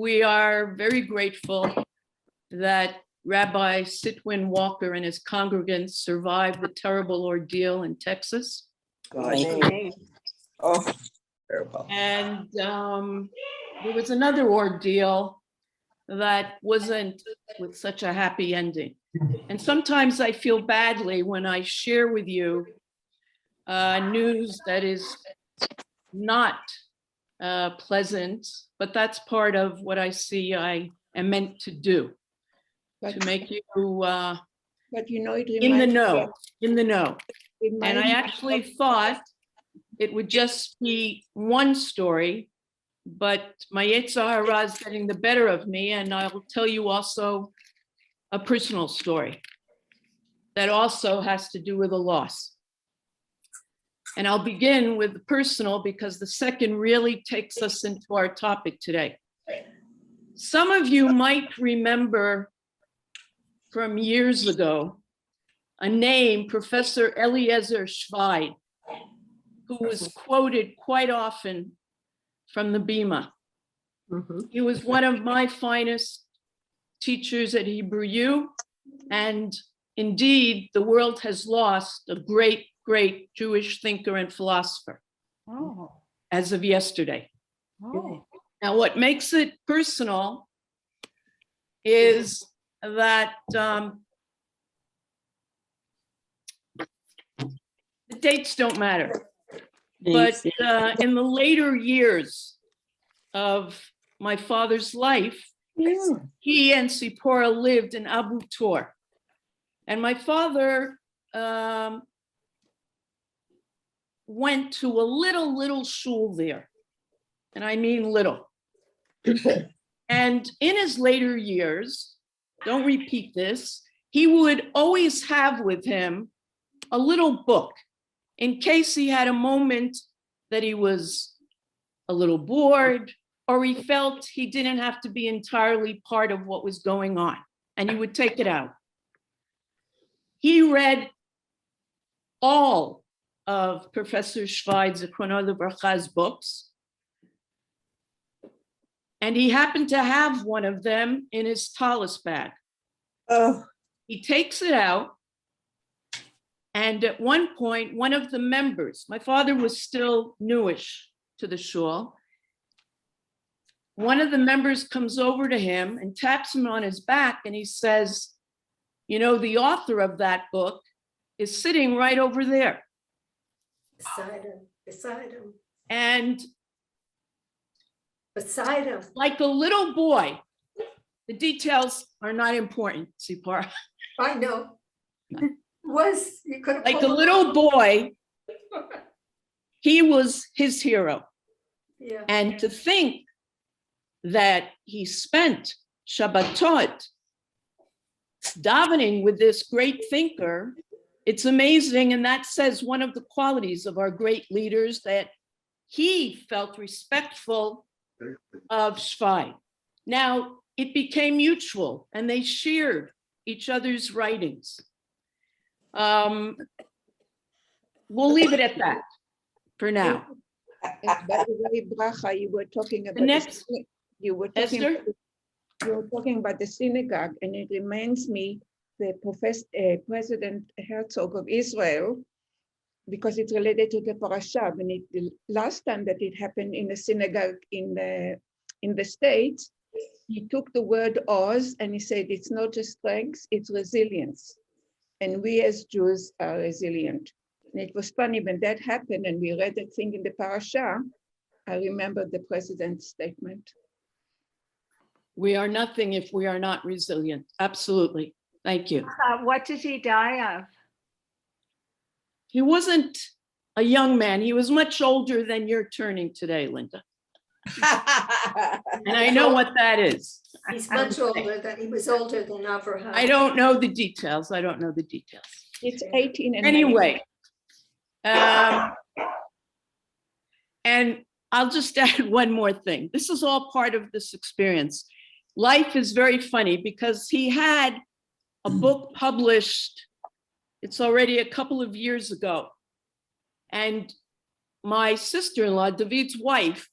We are very grateful that Rabbi Sitwin Walker and his congregants survived the terrible ordeal in Texas. Oh, terrible. And there was another ordeal that wasn't with such a happy ending. And sometimes I feel badly when I share with you news that is not pleasant, but that's part of what I see I am meant to do, to make you But you know, it in the reminds know, in the know. me- And I reminds me actually of- thought it would just be one story, but my Yetzer Hara is getting the better of me, and I will tell you also a personal story that also has to do with a loss. And I'll begin with the personal because the second really takes us into our topic today. Some of you might remember from years ago a name, Professor Eliezer Schweid, who was quoted quite often from the Bima. He was one of my finest teachers at Hebrew U, and indeed, the world has lost a great, great Jewish thinker and philosopher as of yesterday. Now, what makes it personal is that the dates don't matter. But in the later years of my father's life, he and Sipora lived in Abu Tor. And my father went to a little shul there. And I mean little. And in his later years, don't repeat this, he would always have with him a little book in case he had a moment that he was a little bored or he felt he didn't have to be entirely part of what was going on, and he would take it out. He read all of Professor Schweid Zichrono Livracha's books, and he happened to have one of them in his tallis bag. Oh, He takes it out, and at one point, one of the members, my father was still newish to the shul, one of the members comes over to him and taps him on his back, and he says, you know, the author of that book is sitting right over there. Beside him. And Beside him. like a little boy, the details are not important, Sipar. I know. You could have Like a little boy, he was his hero. Yeah. And to think that he spent Shabbatot davening with this great thinker, it's amazing. And that says one of the qualities of our great leaders, that he felt respectful of Schweid. Now, it became mutual and they shared each other's writings. We'll leave it at that for now. And by the way, Bracha, you were talking about next- you were Esther? talking about the synagogue, and it reminds me the President Herzog of Israel, because it's related to the parasha. When the last time that it happened in a synagogue in the States, he took the word Oz and he said it's not just strength, it's resilience. And we as Jews are resilient. And it was funny when that happened and we read that thing in the parasha, I remember the president's statement. We are nothing if we are not resilient. Absolutely. Thank you. What did he die of? He wasn't a young man. He was much older than you're turning today, Linda. And I know what that is. He's much older than, he was older than Abraham. I don't know the details. I don't know the details. It's 18 and Anyway, and I'll just add one more thing. This is all part of this experience. Life is very funny because he had a book published, it's already a couple of years ago. And my sister-in-law, David's wife,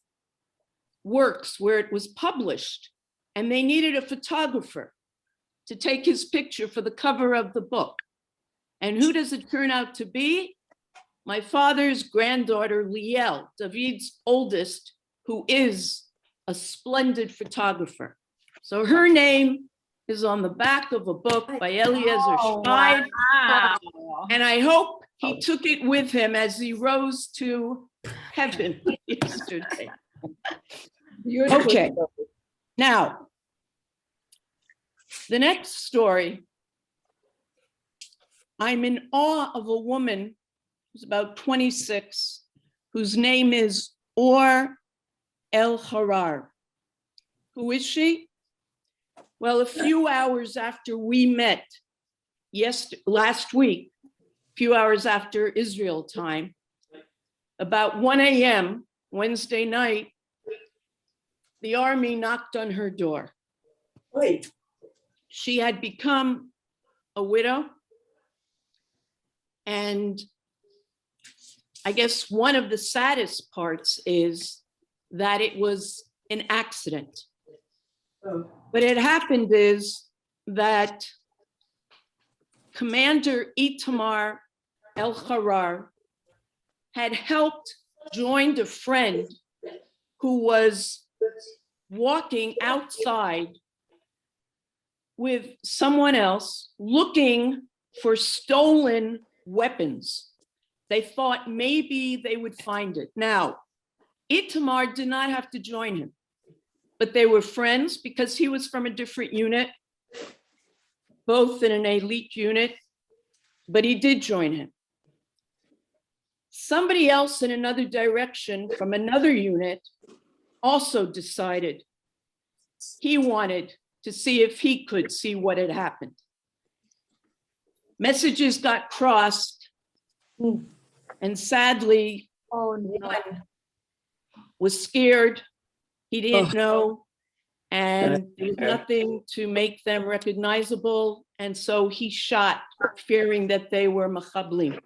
works where it was published. and they needed a photographer to take his picture for the cover of the book. And who does it turn out to be? My father's granddaughter, Liel, David's oldest, who is a splendid photographer. So her name is on the back of a book by Eliezer Schneid. Wow. And I hope he took it with him as he rose to heaven yesterday. Beautiful Okay. story. Now, the next story, I'm in awe of a woman who's about 26, whose name is Or El-Harar. Who is she? Well, a few hours after we met last week, a few hours after Israel time, about 1 a.m. Wednesday night, the army knocked on her door. Wait, She had become a widow. And I guess one of the saddest parts is that it was an accident. oh, What had happened is that Commander Itamar El-Harar had helped join a friend who was walking outside with someone else looking for stolen weapons. They thought maybe they would find it. Now, Itamar did not have to join him, but they were friends because he was from a different unit, both in an elite unit, but he did join him. Somebody else in another direction from another unit also decided he wanted to see if he could see what had happened. Messages got crossed, and sadly, Oh, no. one was scared. He didn't know, and there was nothing to make them recognizable. And so he shot, fearing that they were machablim,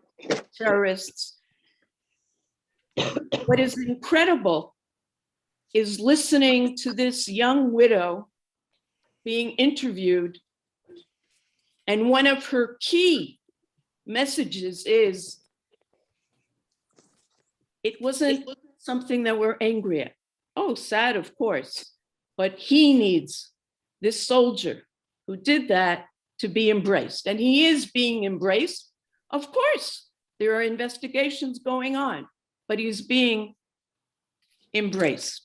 terrorists. What is incredible is listening to this young widow being interviewed. And one of her key messages is, it wasn't something that we're angry at. Oh, sad, of course. But he needs this soldier who did that to be embraced. And he is being embraced. Of course, there are investigations going on, but he's being embraced.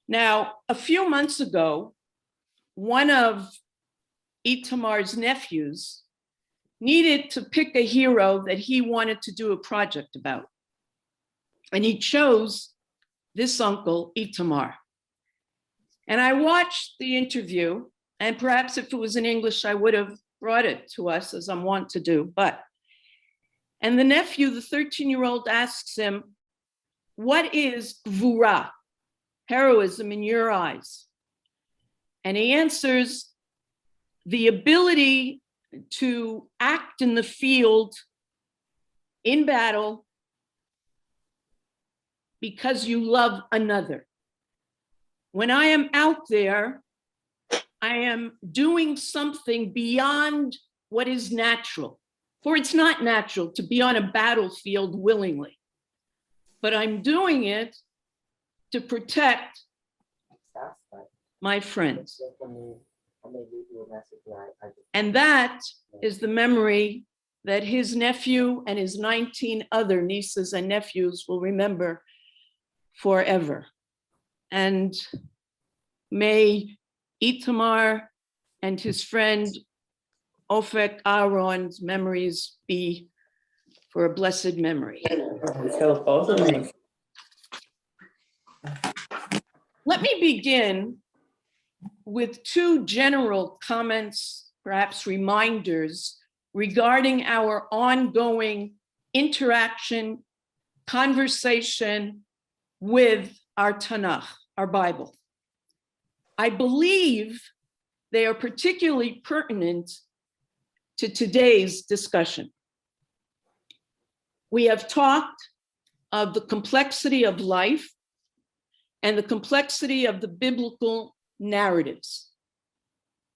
Now, a few months ago, one of Itamar's nephews needed to pick a hero that he wanted to do a project about. And he chose this uncle, Itamar. And I watched the interview, and perhaps if it was in English, I would have brought it to us as I'm wont to do, and the nephew, the 13-year-old, asks him, what is gvura, heroism in your eyes? And he answers, the ability to act in the field in battle because you love another. When I am out there, I am doing something beyond what is natural. For it's not natural to be on a battlefield willingly, but I'm doing it to protect my friends. And that is the memory that his nephew and his 19 other nieces and nephews will remember forever. And may Itamar and his friend Ofek Aaron's memories be for a blessed memory. tell both of them. Let me begin with two general comments, perhaps reminders, regarding our ongoing interaction, conversation with our Tanakh, our Bible. I believe they are particularly pertinent to today's discussion. We have talked of the complexity of life and the complexity of the biblical narratives.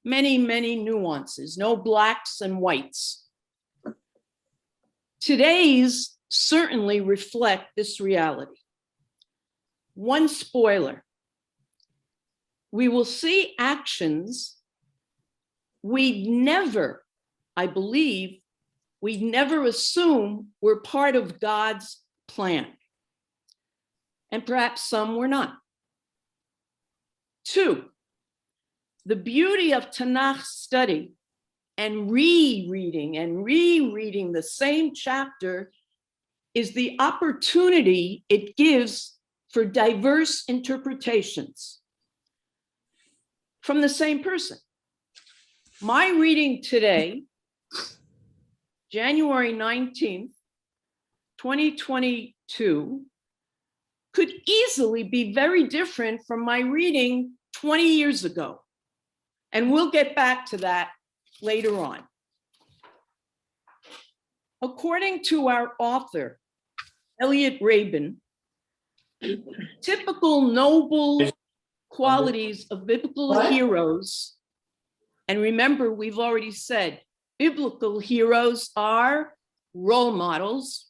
Many, many nuances, no blacks and whites. Today's certainly reflect this reality. One spoiler, we will see actions we'd never, I believe, we'd never assume were part of God's plan. And perhaps some were not. Two, the beauty of Tanakh study and rereading the same chapter is the opportunity it gives for diverse interpretations from the same person. My reading today, January 19th, 2022, could easily be very different from my reading 20 years ago. And we'll get back to that later on. According to our author, Elliott Rabin, typical noble qualities of biblical heroes, and remember, we've already said, biblical heroes are role models.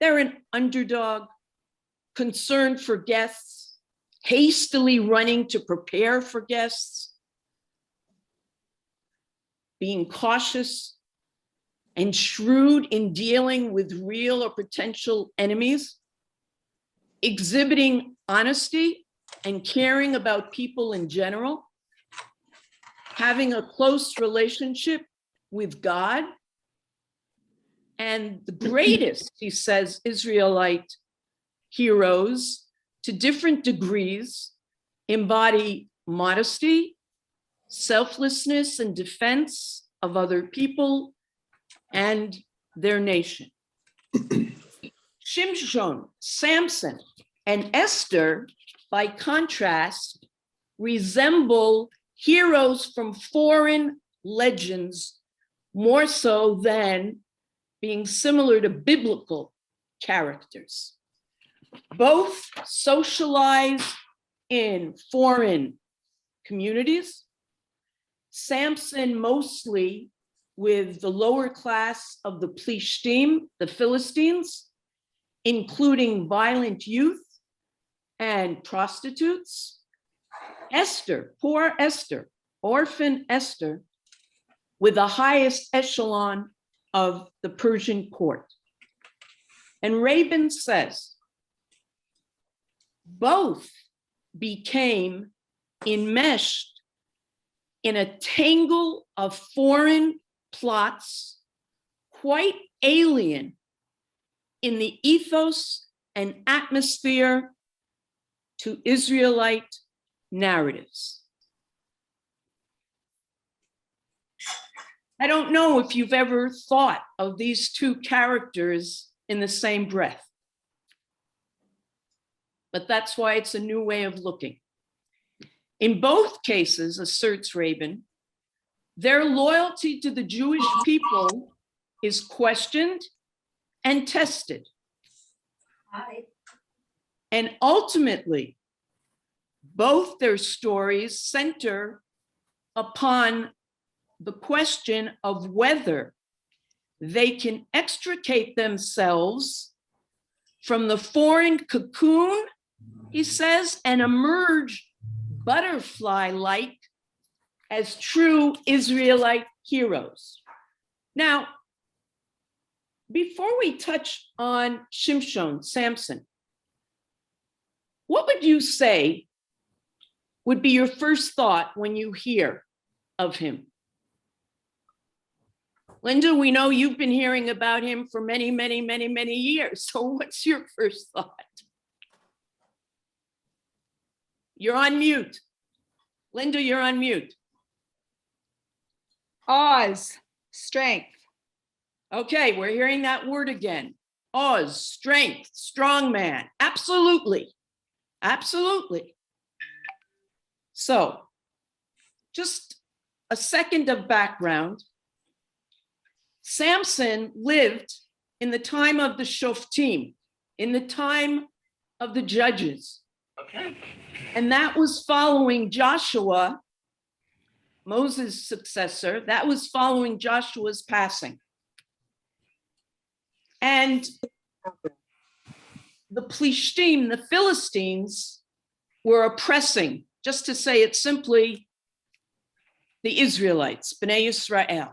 They're an underdog, concerned for guests, hastily running to prepare for guests, being cautious and shrewd in dealing with real or potential enemies, exhibiting honesty and caring about people in general, having a close relationship with God. And the greatest, he says, Israelite heroes, to different degrees, embody modesty, selflessness, and defense of other people and their nation. Shimshon, Samson, and Esther, by contrast, resemble heroes from foreign legends more so than being similar to biblical characters. Both socialize in foreign communities. Samson mostly with the lower class of the Plishtim, the Philistines, including violent youth and prostitutes. Esther, poor Esther, orphan Esther, with the highest echelon of the Persian court. And Rabin says, both became enmeshed in a tangle of foreign plots, quite alien in the ethos and atmosphere to Israelite narratives. I don't know if you've ever thought of these two characters in the same breath, but that's why it's a new way of looking. In both cases, asserts Rabin, their loyalty to the Jewish people is questioned and tested. And ultimately, both their stories center upon the question of whether they can extricate themselves from the foreign cocoon, he says, and emerge butterfly-like as true Israelite heroes. Now, before we touch on Shimshon, Samson, what would you say would be your first thought when you hear of him? Linda, we know you've been hearing about him for many, many, many, many years. So what's your first thought? You're on mute. Linda, you're on mute. Oz, strength. Okay, we're hearing that word again. Oz, strength, strong man. Absolutely. Absolutely. So, just a second of background. Samson lived in the time of the Shoftim, in the time of the judges. Okay. And that was following Joshua, Moses' successor. That was following Joshua's passing. And the Plishtim, the Philistines, were oppressing, just to say it simply, the Israelites, Bnei Yisrael.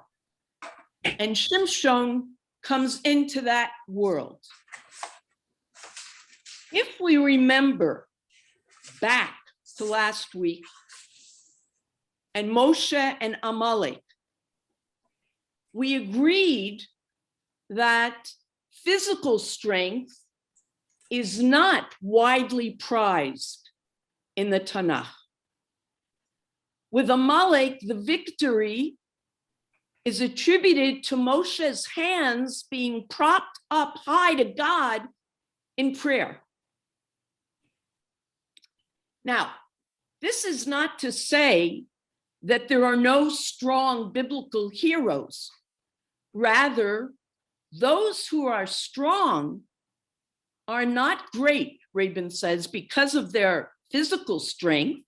And Shimshon comes into that world. If we remember back to last week, and Moshe and Amalek, we agreed that physical strength is not widely prized in the Tanakh. With Amalek, the victory is attributed to Moshe's hands being propped up high to God in prayer. Now, this is not to say that there are no strong biblical heroes. Rather, those who are strong are not great, Rabin says, because of their physical strength.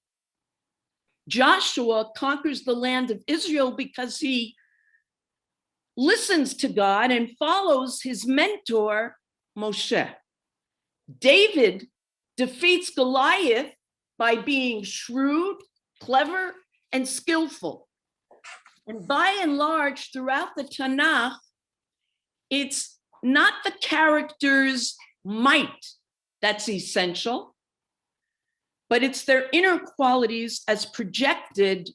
Joshua conquers the land of Israel because he listens to God and follows his mentor, Moshe. David defeats Goliath by being shrewd, clever, and skillful. And by and large, throughout the Tanakh, it's not the character's might that's essential, but it's their inner qualities as projected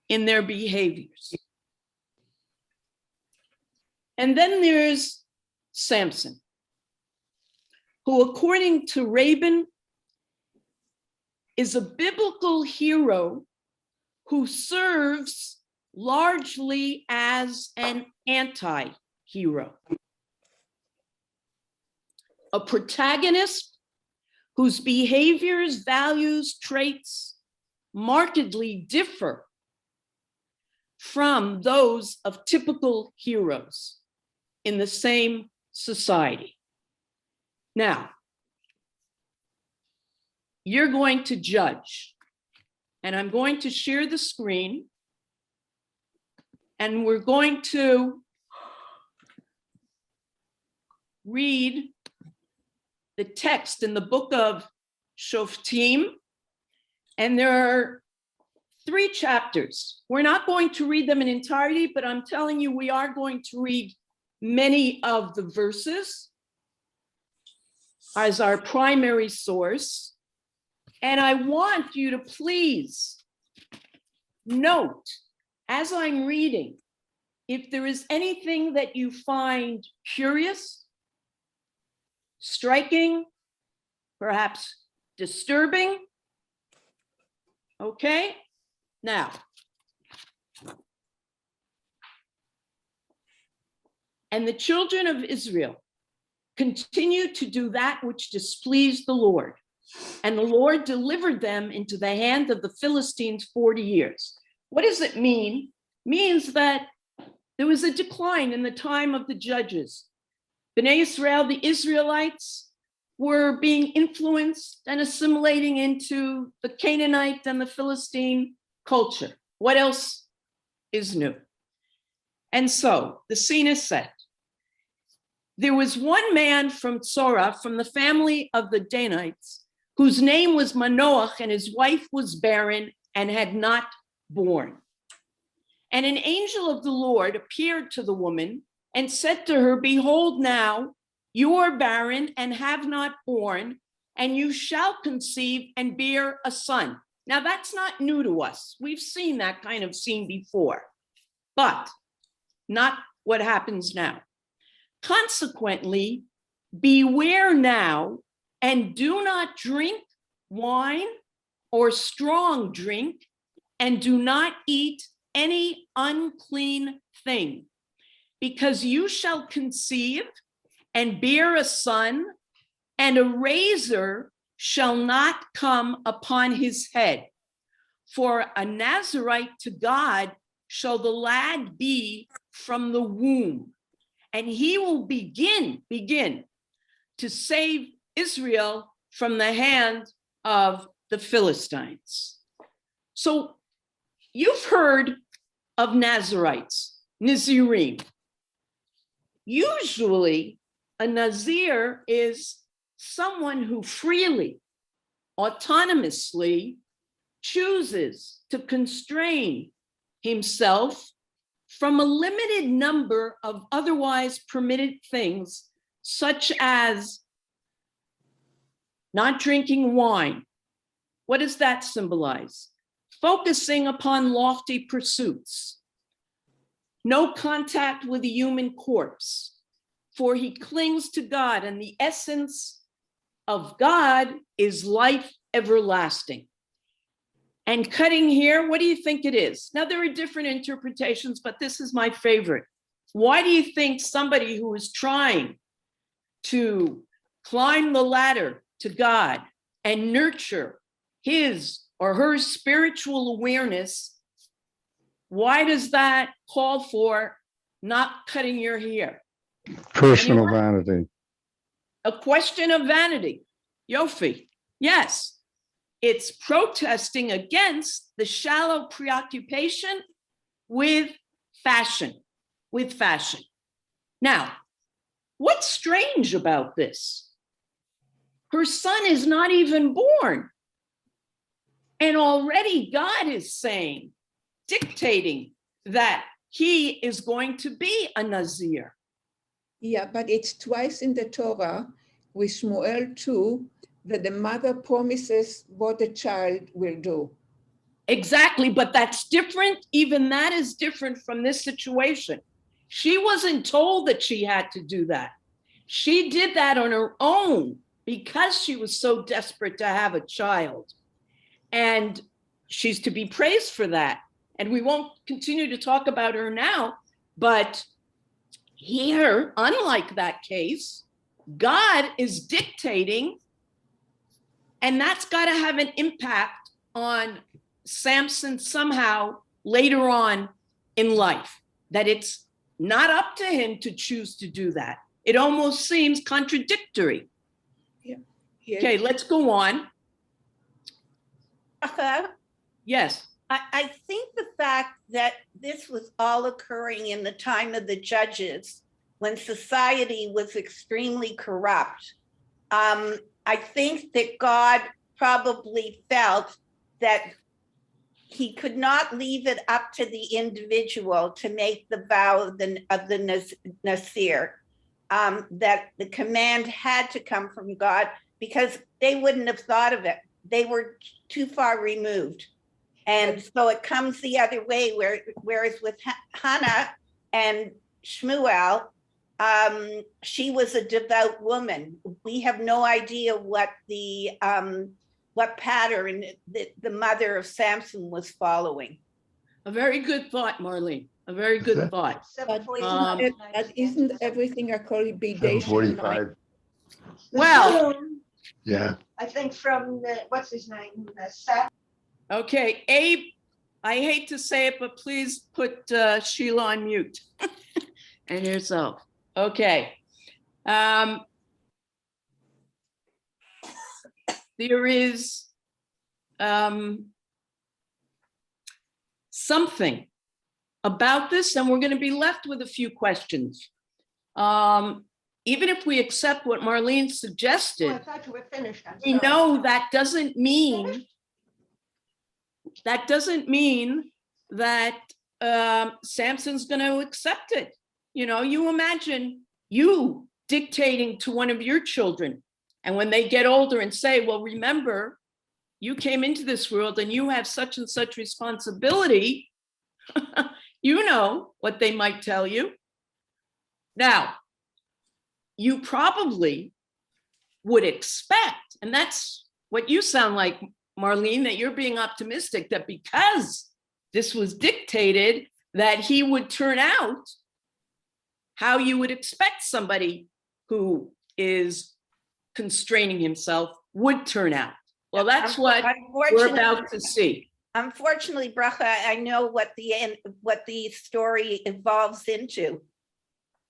in their behaviors. And then there's Samson, who, according to Rabin, is a biblical hero who serves largely as an anti-hero, a protagonist whose behaviors, values, traits markedly differ from those of typical heroes in the same society. Now, you're going to judge, and I'm going to share the screen, and we're going to read the text in the book of Shoftim, and there are 3 chapters. We're not going to read them in entirety, but I'm telling you, we are going to read many of the verses as our primary source. And I want you to please note, as I'm reading, if there is anything that you find curious, striking, perhaps disturbing. Okay, now. And the children of Israel continued to do that which displeased the Lord. And the Lord delivered them into the hand of the Philistines 40 years. What does it mean? It means that there was a decline in the time of the judges. Bnei Israel, the Israelites, were being influenced and assimilating into the Canaanite and the Philistine culture. What else is new? And so the scene is set. There was one man from Tzorah, from the family of the Danites, whose name was Manoach, and his wife was barren and had not borne. And an angel of the Lord appeared to the woman and said to her, "Behold, now you are barren and have not borne, and you shall conceive and bear a son." Now, that's not new to us. We've seen that kind of scene before, but not what happens now. Consequently, beware now and do not drink wine or strong drink, and do not eat any unclean thing, because you shall conceive and bear a son, and a razor shall not come upon his head. For a Nazarite to God shall the lad be from the womb, and he will begin to save Israel from the hand of the Philistines. So you've heard of Nazarites, Nazirim. Usually, a Nazir is someone who freely, autonomously chooses to constrain himself from a limited number of otherwise permitted things, such as not drinking wine. What does that symbolize? Focusing upon lofty pursuits. No contact with a human corpse, for he clings to God, and the essence of God is life everlasting. And cutting hair, what do you think it is? Now, there are different interpretations, but this is my favorite. Why do you think somebody who is trying to climb the ladder to God and nurture his or her spiritual awareness, why does that call for not cutting your hair? Personal Anyone? vanity. A question of vanity. Yofi, yes. It's protesting against the shallow preoccupation with fashion, Now, what's strange about this? Her son is not even born. And already God is saying, dictating that he is going to be a Nazir. Yeah, but it's twice in the Torah with Shmuel 2 that the mother promises what the child will do. Exactly, but that's different. Even that is different from this situation. She wasn't told that she had to do that. She did that on her own because she was so desperate to have a child. And she's to be praised for that. And we won't continue to talk about her now, but here, unlike that case, God is dictating, and that's got to have an impact on Samson somehow later on in life, that it's not up to him to choose to do that. It almost seems contradictory. Yeah. Okay, let's go on. Bracha, Yes. I think the fact that this was all occurring in the time of the judges, when society was extremely corrupt, I think that God probably felt that he could not leave it up to the individual to make the vow of the Nasir, that the command had to come from God because they wouldn't have thought of it. They were too far removed. And so it comes the other way, whereas with Hannah and Shmuel, she was a devout woman. We have no idea what pattern the mother of Samson was following. A very good thought, Marlene. A very good thought. But Um, isn't everything a colibidation? 7:45. Well, Yeah. I think from what's his name? Seth. okay, Abe, I hate to say it, but please put Sheila on mute and yourself. Okay. There is something about this, and we're going to be left with a few questions. Even if we accept what Marlene Oh, suggested, I thought you were finished. I'm we sorry. know that doesn't mean that Samson's going to accept it. You know, you imagine you dictating to one of your children, and when they get older and say, well, remember, you came into this world and you have such and such responsibility, you know what they might tell you. Now, you probably would expect, and that's what you sound like, Marlene, that you're being optimistic that because this was dictated, that he would turn out how you would expect somebody who is constraining himself would turn out. Well, that's what we're about to see. Unfortunately, Bracha, I know what the story evolves into.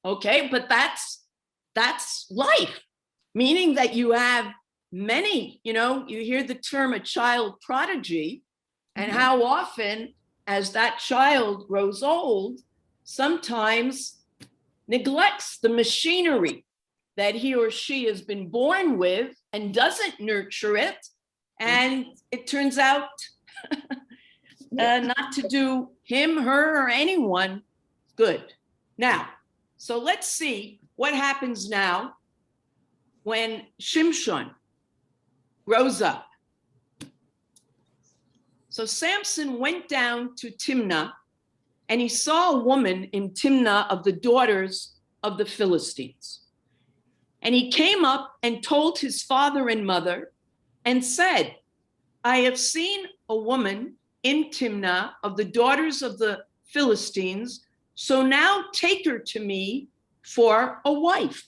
Okay, but that's life, meaning that you have many, you hear the term a child prodigy, and how often as that child grows old, sometimes neglects the machinery that he or she has been born with and doesn't nurture it. And it turns out not to do him, her, or anyone good. Now, so let's see what happens now when Shimshon grows up. So Samson went down to Timnah, and he saw a woman in Timnah of the daughters of the Philistines. And he came up and told his father and mother and said, I have seen a woman in Timnah of the daughters of the Philistines, so now take her to me for a wife.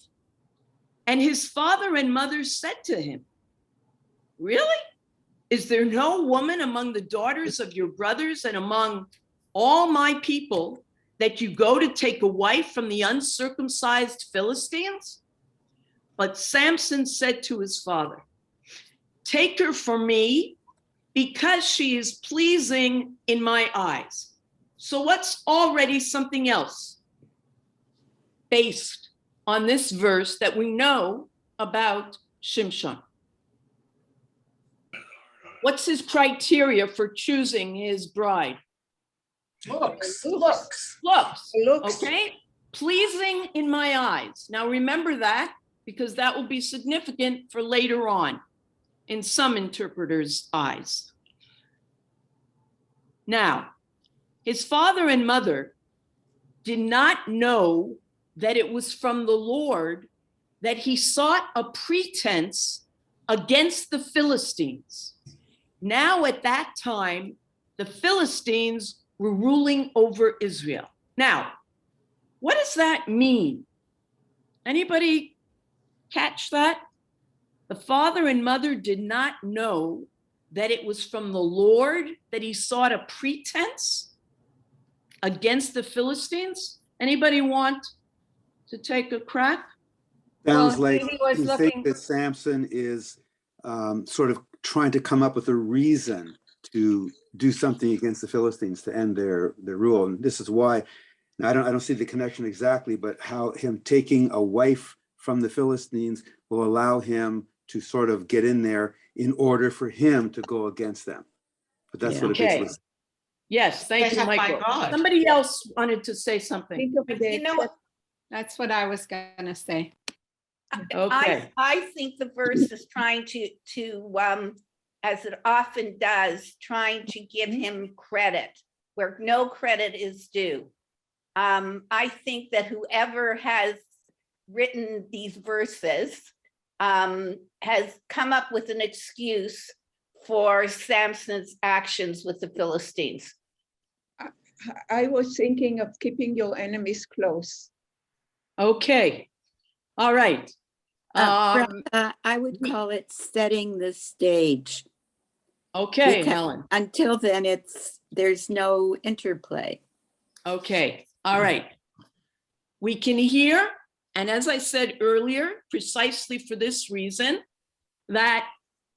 And his father and mother said to him, really? Is there no woman among the daughters of your brothers and among all my people that you go to take a wife from the uncircumcised Philistines? But Samson said to his father, take her for me because she is pleasing in my eyes. So what's already something else based on this verse that we know about Shimshon? What's his criteria for choosing his bride? Looks. Looks, Looks. okay? Pleasing in my eyes. Now remember that, because that will be significant for later on in some interpreters' eyes. Now, his father and mother did not know that it was from the Lord that he sought a pretense against the Philistines. Now, at that time, the Philistines were ruling over Israel. Now, what does that mean? Anybody catch that? The father and mother did not know that it was from the Lord that he sought a pretense against the Philistines. Anybody want to take a crack? Sounds Well, like he was you looking- think that Samson is sort of trying to come up with a reason to do something against the Philistines to end their rule. And this is why, now I don't see the connection exactly, but how him taking a wife from the Philistines will allow him to sort of get in there in order for him to go against them. But that's what it Okay. basically. Yes, thank Set you, up by Michael. God. Somebody else wanted to say something. Think of the You know what? That's what I was gonna say. Okay. I think the verse is trying to, as it often does, trying to give him credit where no credit is due. I think that whoever has written these verses has come up with an excuse for Samson's actions with the Philistines. I was thinking of keeping your enemies close. Okay. All right. I would call it setting the stage. Okay, Because Helen. until then, there's no interplay. Okay. All right. We can hear, and as I said earlier, precisely for this reason, that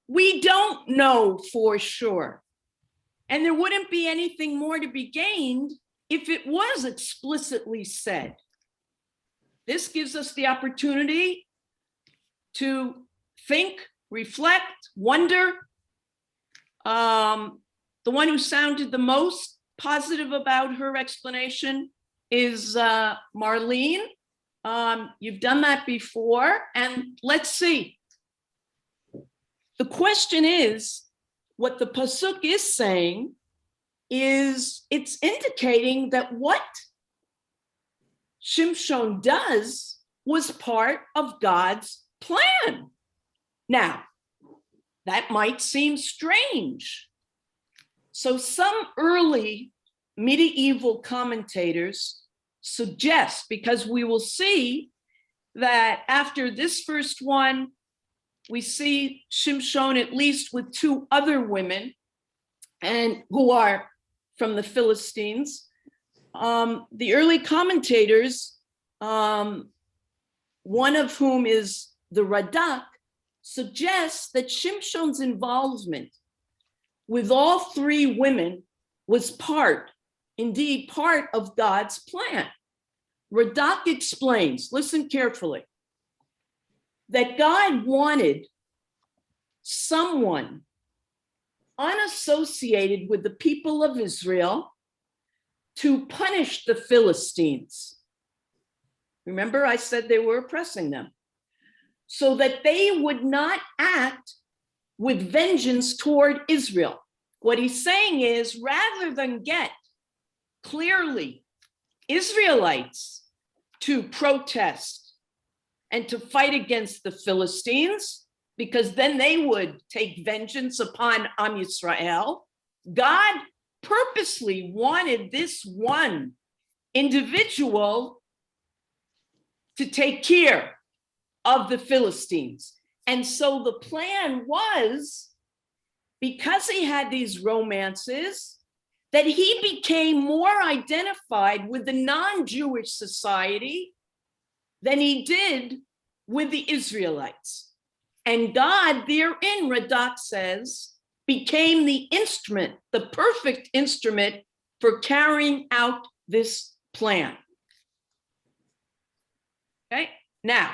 we don't know for sure. And there wouldn't be anything more to be gained if it was explicitly said. This gives us the opportunity to think, reflect, wonder. The one who sounded the most positive about her explanation is Marlene. You've done that before, and let's see. The question is, what the pasuk is saying is it's indicating that what Shimshon does was part of God's plan. Now, that might seem strange. So some early medieval commentators suggest, because we will see that after this first one, we see Shimshon at least with two other women, and who are from the Philistines. The early commentators, one of whom is the Radak, suggests that Shimshon's involvement with all three women was indeed part of God's plan. Radak explains, listen carefully, that God wanted someone unassociated with the people of Israel to punish the Philistines. Remember, I said they were oppressing them, so that they would not act with vengeance toward Israel. What he's saying is, rather than get clearly Israelites to protest and to fight against the Philistines, because then they would take vengeance upon Am Yisrael, God purposely wanted this one individual to take care of the Philistines. And so the plan was, because he had these romances, that he became more identified with the non-Jewish society than he did with the Israelites. And God therein, Radak says, became the instrument, the perfect instrument for carrying out this plan. Okay, now,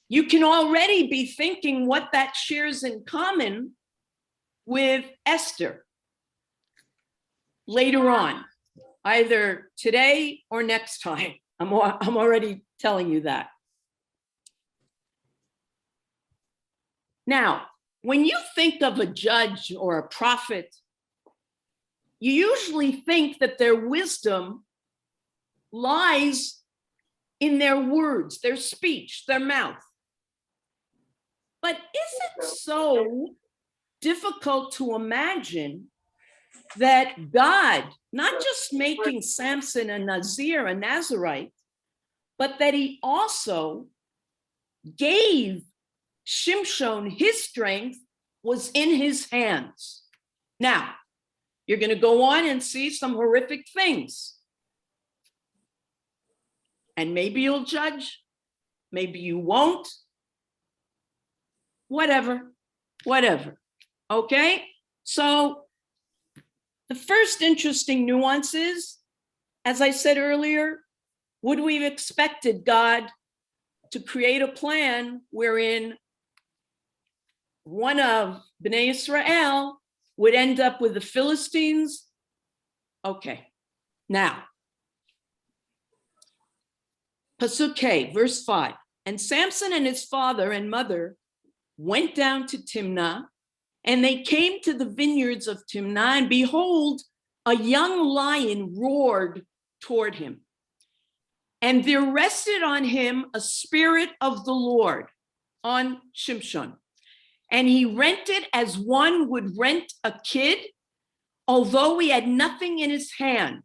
you can already be thinking what that shares in common with Esther later on, either today or next time. I'm already telling you that. Now, when you think of a judge or a prophet, you usually think that their wisdom lies in their words, their speech, their mouth. But is it so difficult to imagine that God, not just making Samson a Nazir, a Nazarite, but that he also gave Shimshon his strength was in his hands? Now, you're going to go on and see some horrific things. And maybe you'll judge, maybe you won't. Whatever. Okay? So the first interesting nuance is, as I said earlier, would we have expected God to create a plan wherein one of Bnei Israel would end up with the Philistines? Okay, now, Pasuk K, verse 5. And Samson and his father and mother went down to Timnah, and they came to the vineyards of Timnah, and behold, a young lion roared toward him. And there rested on him a spirit of the Lord, on Shimshon. And he rent it as one would rent a kid, although he had nothing in his hand.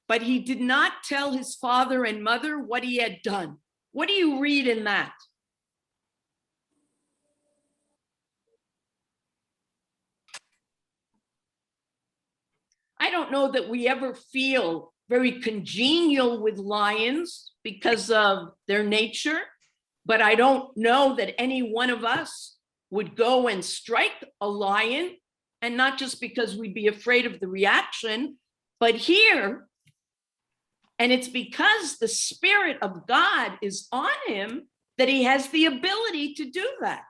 But he did not tell his father and mother what he had done. What do you read in that? I don't know that we ever feel very congenial with lions because of their nature, but I don't know that any one of us would go and strike a lion, and not just because we'd be afraid of the reaction, but here, and it's because the Spirit of God is on him that he has the ability to do that.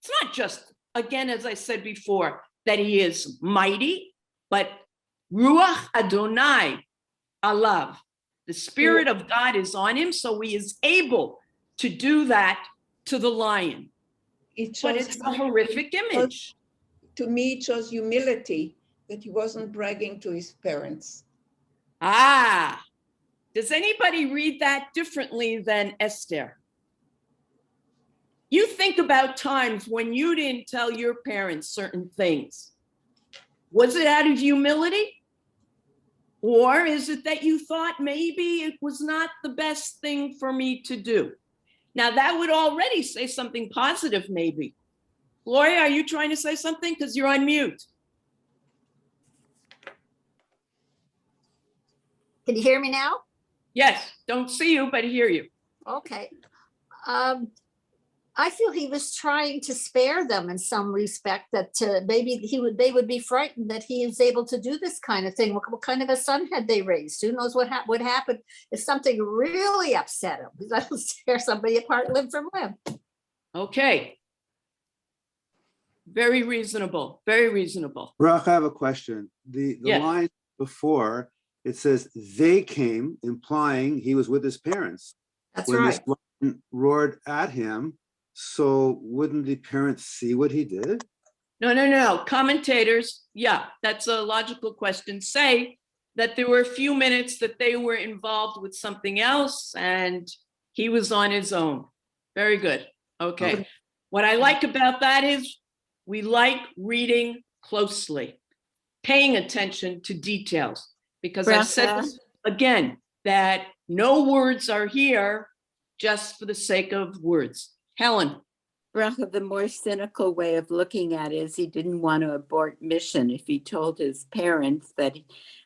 It's not just, again, as I said before, that he is mighty, but Ruach Adonai Alav. The Spirit of God is on him, so he is able to do that to the lion. But it's a horrific image. To me, it shows humility, that he wasn't bragging to his parents. Ah, does anybody read that differently than Esther? You think about times when you didn't tell your parents certain things. Was it out of humility? Or is it that you thought maybe it was not the best thing for me to do? Now, that would already say something positive, maybe. Gloria, are you trying to say something? Because you're on mute. Can you hear me now? Yes, don't see you, but hear you. Okay. I feel he was trying to spare them in some respect, that maybe they would be frightened that he is able to do this kind of thing. What kind of a son had they raised? Who knows what would happen if something really upset him? That'll tear somebody apart limb from limb. Okay. Very reasonable, very reasonable. Bracha, I have a question. The Yes. line before, it says they came, implying he was with his parents. That's When right. this lion roared at him, so wouldn't the parents see what he did? No. Commentators, yeah, that's a logical question. Say that there were a few minutes that they were involved with something else and he was on his own. Very good. Okay. Okay. What I like about that is we like reading closely, paying attention to details, because I've said this again, that no words are here just for the sake of words. Helen. Bracha, the more cynical way of looking at it is he didn't want to abort mission. If he told his parents that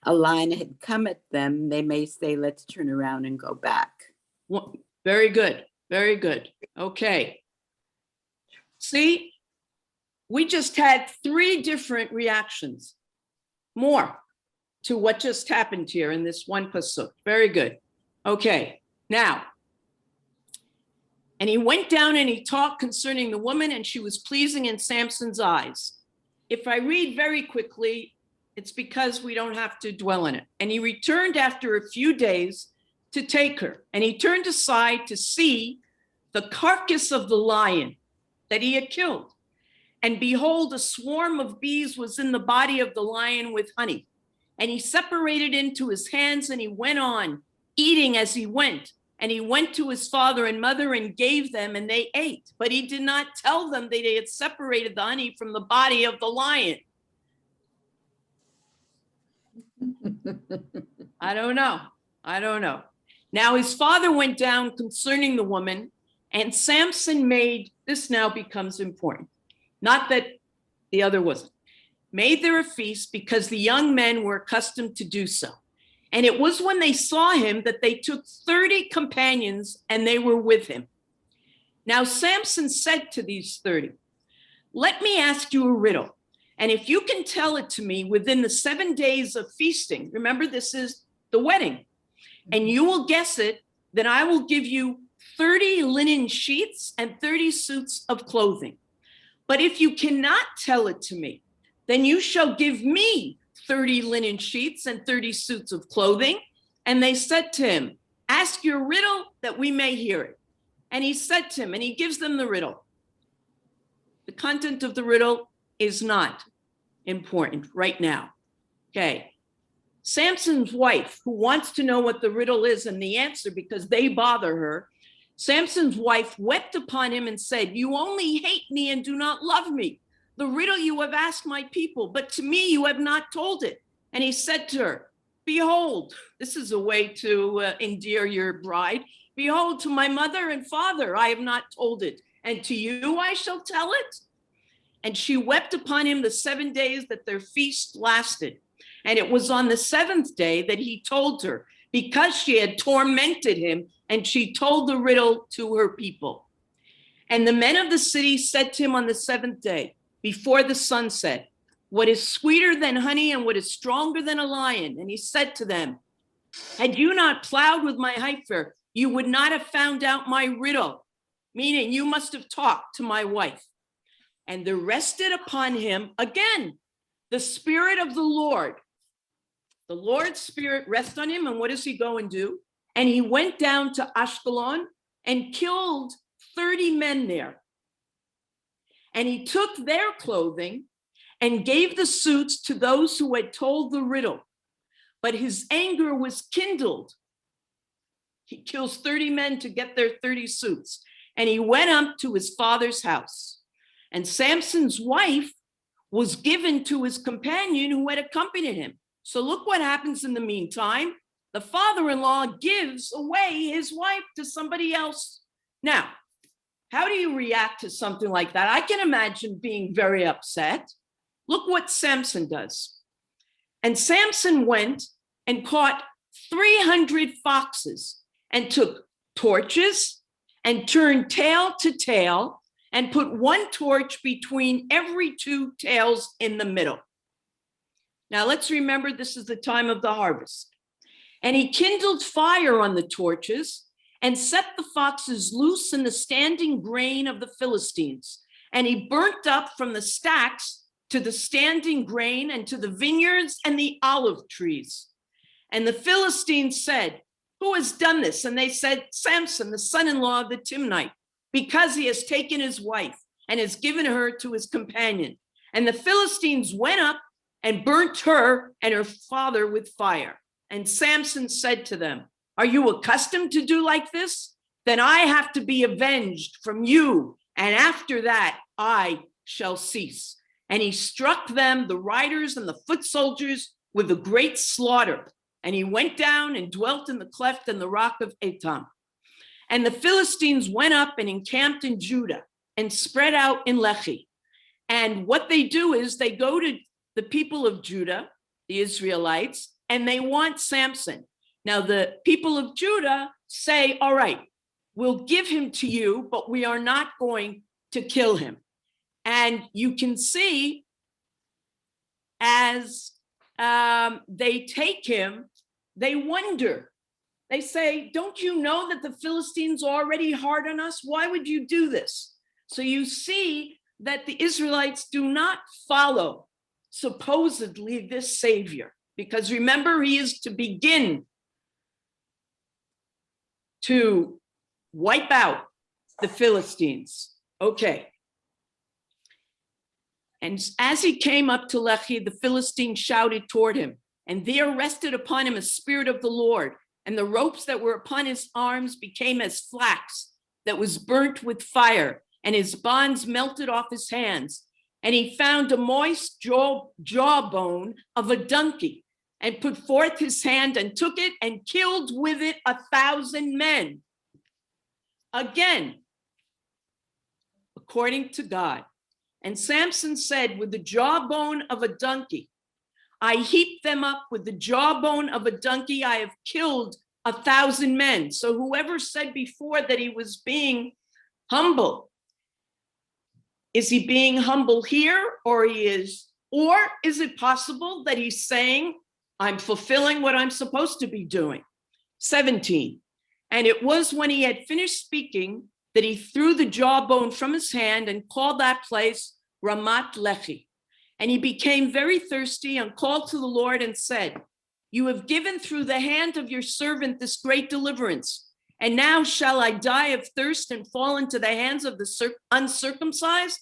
a lion had come at them, they may say, let's turn around and go back. Well, very good. Very good. Okay. See, we just had 3 different reactions, more to what just happened here in this one pasuk. Very good. Okay. Now, and he went down and he talked concerning the woman, and she was pleasing in Samson's eyes. If I read very quickly, it's because we don't have to dwell in it. And he returned after a few days to take her, and he turned aside to see the carcass of the lion that he had killed. And behold, a swarm of bees was in the body of the lion with honey. And he separated into his hands, and he went on eating as he went. And he went to his father and mother and gave them, and they ate. But he did not tell them that they had separated the honey from the body of the lion. I don't know. Now his father went down concerning the woman, and Samson made, this now becomes important. Not that the other wasn't. Made there a feast because the young men were accustomed to do so. And it was when they saw him that they took 30 companions and they were with him. Now Samson said to these 30, let me ask you a riddle. And if you can tell it to me within the 7 days of feasting, remember this is the wedding, and you will guess it, then I will give you 30 linen sheets and 30 suits of clothing. But if you cannot tell it to me, then you shall give me 30 linen sheets and 30 suits of clothing. And they said to him, ask your riddle that we may hear it. And he said to him, and he gives them the riddle. The content of the riddle is not important right now. Okay. Samson's wife, who wants to know what the riddle is and the answer because they bother her, Samson's wife wept upon him and said, you only hate me and do not love me. The riddle you have asked my people, but to me you have not told it. And he said to her, behold, this is a way to endear your bride. Behold, to my mother and father I have not told it, and to you I shall tell it. And she wept upon him the 7 days that their feast lasted. And it was on the 7th day that he told her, because she had tormented him, and she told the riddle to her people. And the men of the city said to him on the 7th day, before the sun set, what is sweeter than honey and what is stronger than a lion? And he said to them, had you not plowed with my heifer, you would not have found out my riddle, meaning you must have talked to my wife. And there rested upon him again the spirit of the Lord. The Lord's spirit rests on him, and what does he go and do? And he went down to Ashkelon and killed 30 men there. And he took their clothing and gave the suits to those who had told the riddle. But his anger was kindled. He kills 30 men to get their 30 suits. And he went up to his father's house. And Samson's wife was given to his companion who had accompanied him. So look what happens in the meantime. The father-in-law gives away his wife to somebody else. Now, how do you react to something like that? I can imagine being very upset. Look what Samson does. And Samson went and caught 300 foxes and took torches and turned tail to tail and put one torch between every two tails in the middle. Now let's remember this is the time of the harvest. And he kindled fire on the torches and set the foxes loose in the standing grain of the Philistines. And he burnt up from the stacks to the standing grain and to the vineyards and the olive trees. And the Philistines said, "Who has done this?" And they said, "Samson, the son-in-law of the Timnite, because he has taken his wife and has given her to his companion." And the Philistines went up and burnt her and her father with fire. And Samson said to them, "Are you accustomed to do like this? Then I have to be avenged from you, and after that I shall cease." And he struck them, the riders and the foot soldiers, with a great slaughter. And he went down and dwelt in the cleft in the rock of Etam. And the Philistines went up and encamped in Judah and spread out in Lehi. And what they do is they go to the people of Judah, the Israelites, and they want Samson. Now the people of Judah say, "All right, we'll give him to you, but we are not going to kill him." And you can see as they take him, they wonder. They say, "Don't you know that the Philistines are already hard on us? Why would you do this?" So you see that the Israelites do not follow supposedly this savior, because remember, he is to begin to wipe out the Philistines. Okay. And as he came up to Lehi, the Philistines shouted toward him, and there rested upon him a spirit of the Lord, and the ropes that were upon his arms became as flax that was burnt with fire, and his bonds melted off his hands. And he found a moist jawbone of a donkey, and put forth his hand and took it and killed with it 1,000 men. Again, according to God. And Samson said, "With the jawbone of a donkey, I heaped them up. With the jawbone of a donkey, I have killed 1,000 men." So whoever said before that he was being humble, is he being humble here, or is it possible that he's saying, "I'm fulfilling what I'm supposed to be doing"? 17. And it was when he had finished speaking that he threw the jawbone from his hand and called that place Ramat Lehi. And he became very thirsty and called to the Lord and said, "You have given through the hand of your servant this great deliverance. And now shall I die of thirst and fall into the hands of the uncircumcised?"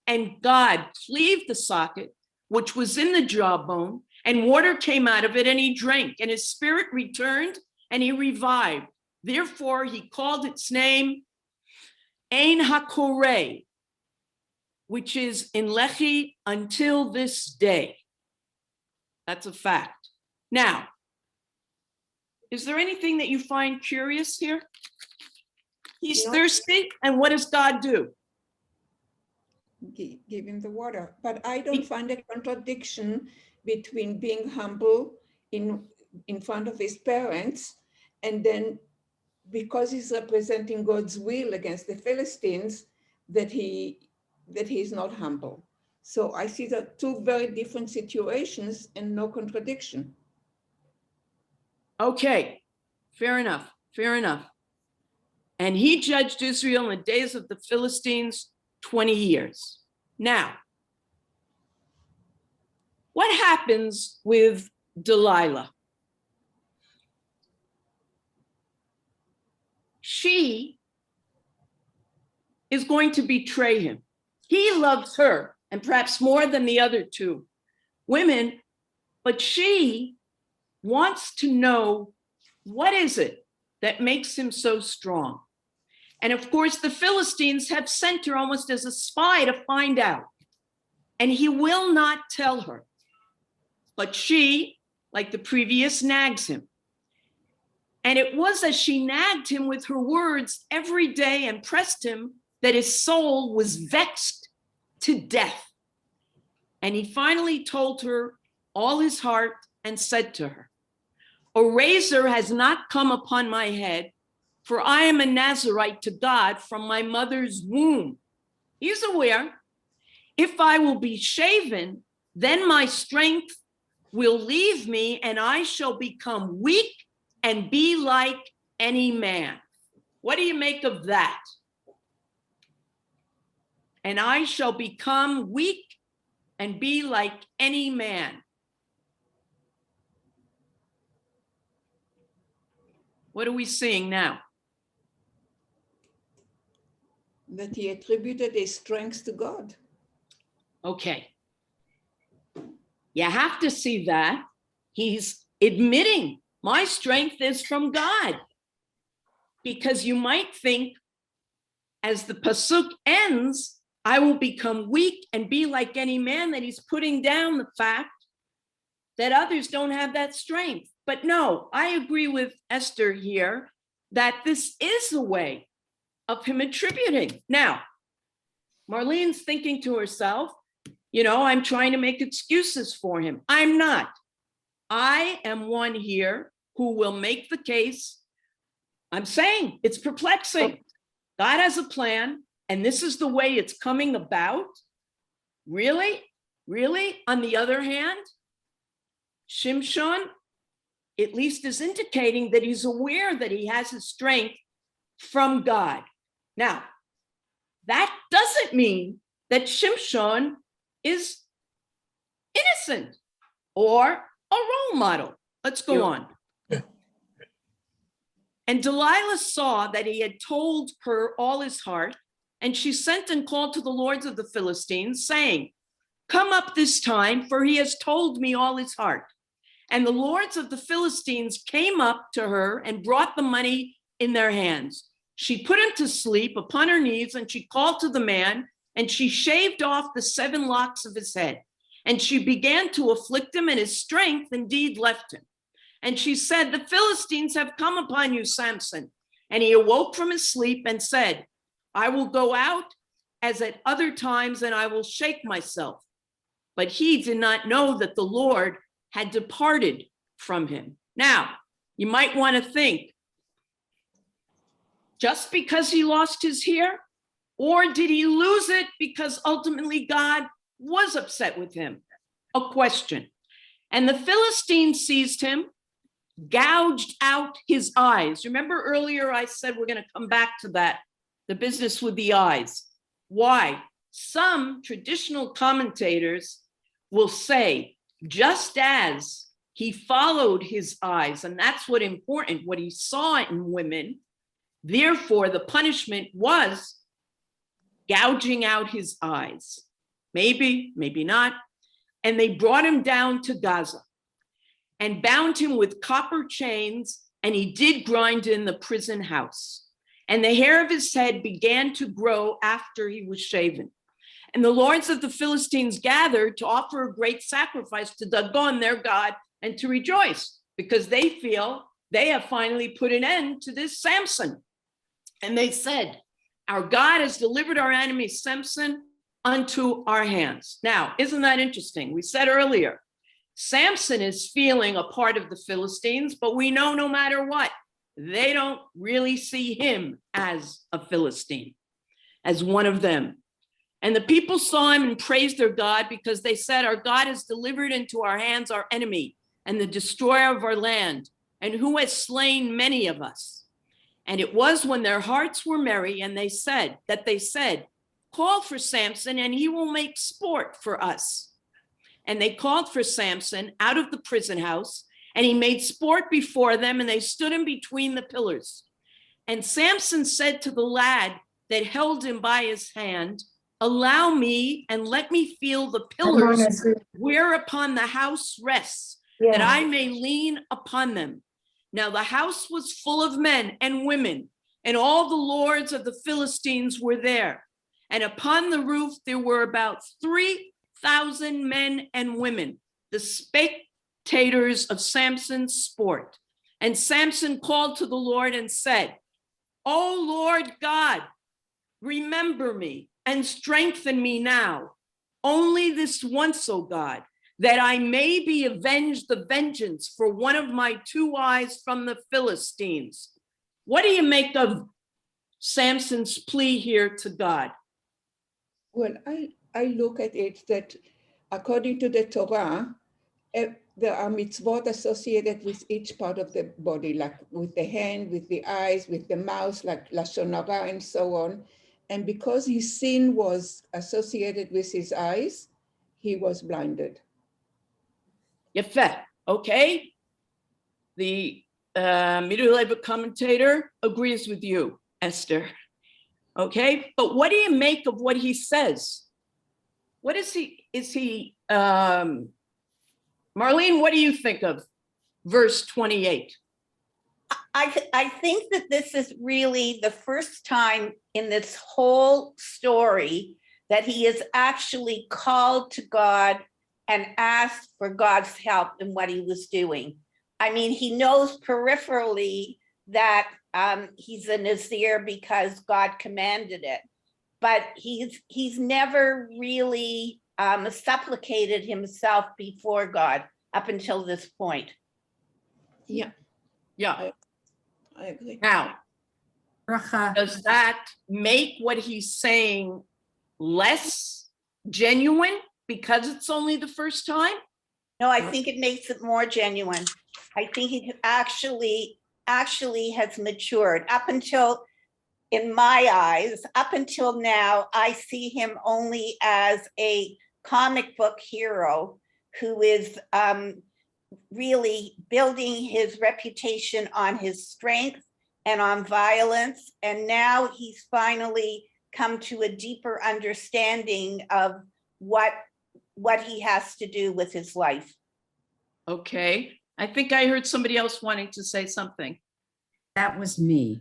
And God cleaved the socket, which was in the jawbone, and water came out of it, and he drank, and his spirit returned, and he revived. Therefore, he called its name Ein HaKoreh, which is in Lehi until this day. That's a fact. Now, is there anything that you find curious here? He's No. thirsty, and what does God do? Give him the water. But I don't find a contradiction between being humble in front of his parents, and then because he's representing God's will against the Philistines, that he's not humble. So I see that two very different situations and no contradiction. Okay, fair enough, fair enough. And he judged Israel in the days of the Philistines 20 years. Now, what happens with Delilah? She is going to betray him. He loves her, and perhaps more than the other two women, but she wants to know, what is it that makes him so strong? And of course, the Philistines have sent her almost as a spy to find out. And he will not tell her. But she, like the previous, nags him. And it was as she nagged him with her words every day and pressed him that his soul was vexed to death. And he finally told her all his heart and said to her, "A razor has not come upon my head, for I am a Nazirite to God from my mother's womb." He's aware. If I will be shaven, then my strength will leave me and I shall become weak and be like any man. What do you make of that? And I shall become weak and be like any man. What are we seeing now? That he attributed his strength to God. Okay. You have to see that he's admitting my strength is from God. Because you might think, as the pasuk ends, I will become weak and be like any man, that he's putting down the fact that others don't have that strength. But no, I agree with Esther here that this is a way of him attributing. Now, Marlene's thinking to herself, I'm trying to make excuses for him. I'm not. I am one here who will make the case. I'm saying it's perplexing. God has a plan, and this is the way it's coming about. Really? Really? On the other hand, Shimshon at least is indicating that he's aware that he has his strength from God. Now, that doesn't mean that Shimshon is innocent or a role model. Let's go on. And Delilah saw that he had told her all his heart, and she sent and called to the lords of the Philistines, saying, come up this time, for he has told me all his heart. And the lords of the Philistines came up to her and brought the money in their hands. She put him to sleep upon her knees, and she called to the man, and she shaved off the 7 locks of his head. And she began to afflict him, and his strength indeed left him. And she said, the Philistines have come upon you, Samson. And he awoke from his sleep and said, I will go out as at other times, and I will shake myself. But he did not know that the Lord had departed from him. Now, you might want to think, just because he lost his hair, or did he lose it because ultimately God was upset with him? A question. And the Philistines seized him, gouged out his eyes. Remember earlier I said we're going to come back to that, the business with the eyes. Why? Some traditional commentators will say, just as he followed his eyes, and that's what important, what he saw in women, therefore the punishment was gouging out his eyes. Maybe, maybe not. And they brought him down to Gaza and bound him with copper chains, and he did grind in the prison house. And the hair of his head began to grow after he was shaven. And the lords of the Philistines gathered to offer a great sacrifice to Dagon, their god, and to rejoice, because they feel they have finally put an end to this Samson. And they said, our God has delivered our enemy Samson unto our hands. Now, isn't that interesting? We said earlier, Samson is feeling a part of the Philistines, but we know no matter what, they don't really see him as a Philistine, as one of them. And the people saw him and praised their God, because they said, our God has delivered into our hands our enemy and the destroyer of our land, and who has slain many of us. And it was when their hearts were merry, and they said, call for Samson and he will make sport for us. And they called for Samson out of the prison house, and he made sport before them, and they stood him between the pillars. And Samson said to the lad that held him by his hand, allow me and let me feel the pillars whereupon the house rests, that I may lean upon them. Now the house was full of men and women, and all the lords of the Philistines were there. And upon the roof there were about 3,000 men and women, the spectators of Samson's sport. And Samson called to the Lord and said, O Lord God, remember me and strengthen me now, only this once, O God, that I may be avenged the vengeance for one of my 2 eyes from the Philistines. What do you make of Samson's plea here to God? Well, I look at it that according to the Torah, there are mitzvot associated with each part of the body, like with the hand, with the eyes, with the mouth, like Lashon Hara and so on. And because his sin was associated with his eyes, he was blinded. Yefeh, okay? The Middle Labor commentator agrees with you, Esther. Okay, but what do you make of what he says? What is he, Marlene, what do you think of verse 28? I think that this is really the first time in this whole story that he is actually called to God and asked for God's help in what he was doing. I mean, he knows peripherally that he's a Nazir because God commanded it, but he's never really supplicated himself before God up until this point. Yeah. I agree. Now, Bracha. does that make what he's saying less genuine because it's only the first time? No, I think it makes it more genuine. I think he actually has matured up until, in my eyes, up until now, I see him only as a comic book hero who is really building his reputation on his strength and on violence. And now he's finally come to a deeper understanding of what he has to do with his life. Okay, I think I heard somebody else wanting to say something. That was me.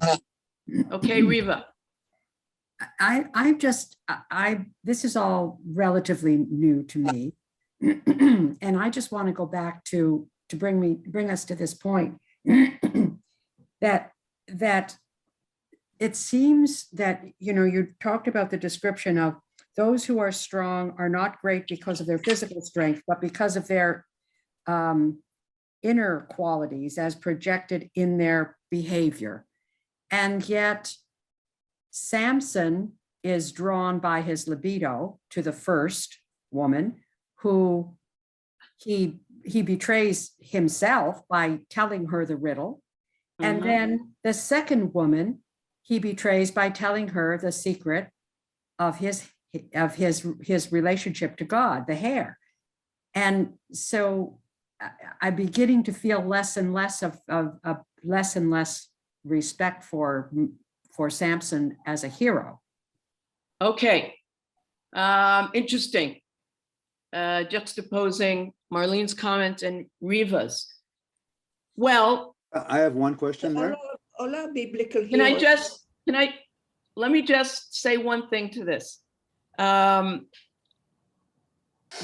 Okay, Riva. This is all relatively new to me. And I just want to go back to bring us to this point that it seems that, you talked about the description of those who are strong are not great because of their physical strength, but because of their inner qualities as projected in their behavior. And yet Samson is drawn by his libido to the first woman, who he betrays himself by telling her the riddle. And then the second woman he betrays by telling her the secret of his relationship to God, the hair. And so I'm beginning to feel less and less of less and less respect for Samson as a hero. Okay, interesting. Juxtaposing Marlene's comment and Riva's. Well, I have one question there. All our biblical can I heroes. let me just say one thing to this.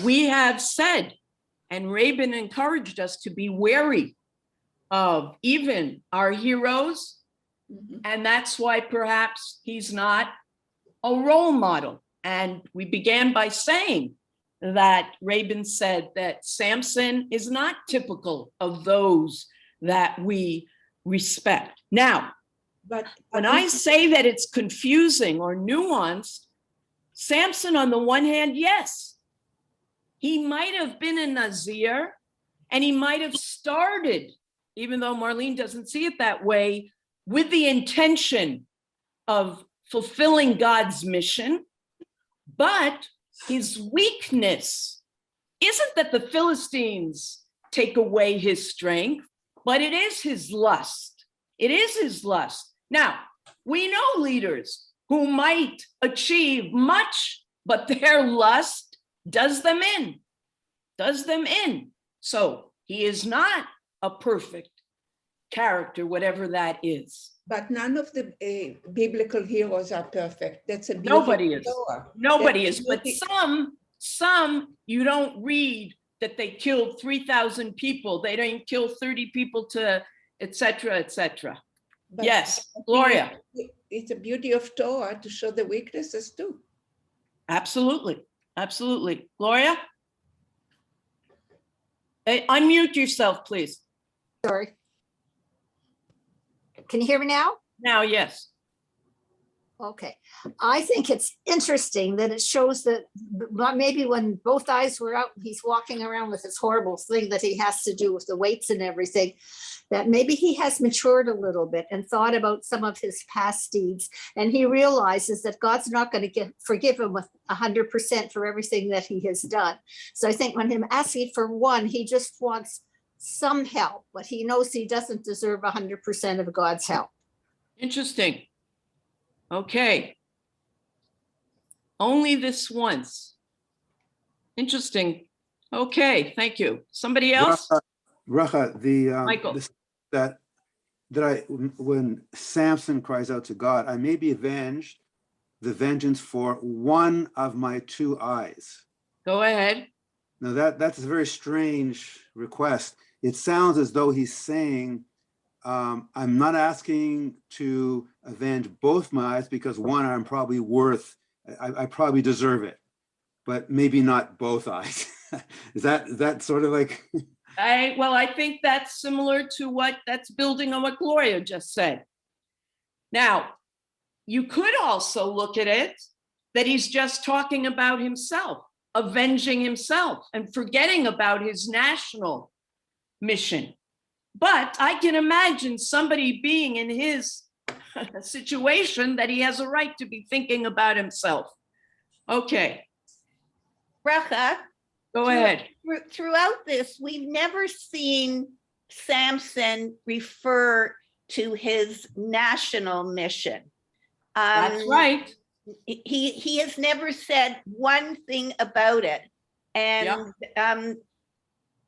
We have said, and Rabin encouraged us to be wary of even our heroes. And that's why perhaps he's not a role model. And we began by saying that Rabin said that Samson is not typical of those that we respect. Now, But when I say that it's confusing or nuanced, Samson, on the one hand, yes, he might have been a Nazir and he might have started, even though Marlene doesn't see it that way, with the intention of fulfilling God's mission. But his weakness isn't that the Philistines take away his strength, but it is his lust. It is his lust. Now, we know leaders who might achieve much, but their lust does them in. So he is not a perfect character, whatever that is. But none of the biblical heroes are perfect. That's a beauty. Nobody is. Nobody That's is. But some you don't read that they killed 3,000 people. They didn't kill 30 people to et cetera, et cetera. But Yes, Gloria. It's a beauty of Torah to show the weaknesses too. Absolutely. Absolutely. Gloria? Hey, unmute yourself, please. Sorry. Can you hear me now? Now, yes. Okay, I think it's interesting that it shows that maybe when both eyes were out, he's walking around with this horrible thing that he has to do with the weights and everything, that maybe he has matured a little bit and thought about some of his past deeds. And he realizes that God's not going to forgive him with 100% for everything that he has done. So I think when him asking for one, he just wants some help, but he knows he doesn't deserve 100% of God's help. Interesting. Okay. Only this once. Interesting. Okay, thank you. Somebody else? Bracha, Michael. When Samson cries out to God, I may be avenged, the vengeance for one of my two eyes. Go ahead. Now that's a very strange request. It sounds as though he's saying, I'm not asking to avenge both my eyes because one I'm probably worth, I probably deserve it, but maybe not both eyes. Is that sort of like? I think that's similar to that's building on what Gloria just said. Now, you could also look at it that he's just talking about himself, avenging himself and forgetting about his national mission. But I can imagine somebody being in his situation that he has a right to be thinking about himself. Okay. Bracha, Go ahead. throughout this, we've never seen Samson refer to his national mission. That's right. He has never said one thing about it. And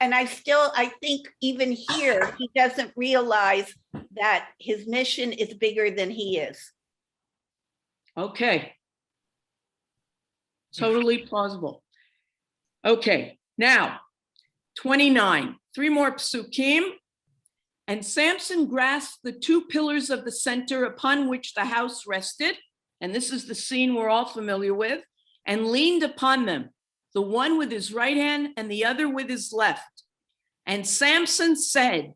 and I think even here, he doesn't realize that his mission is bigger than he is. Okay. Totally plausible. Okay, now 29, 3 more psukim. And Samson grasped the 2 pillars of the center upon which the house rested. And this is the scene we're all familiar with, and leaned upon them, the one with his right hand and the other with his left. And Samson said,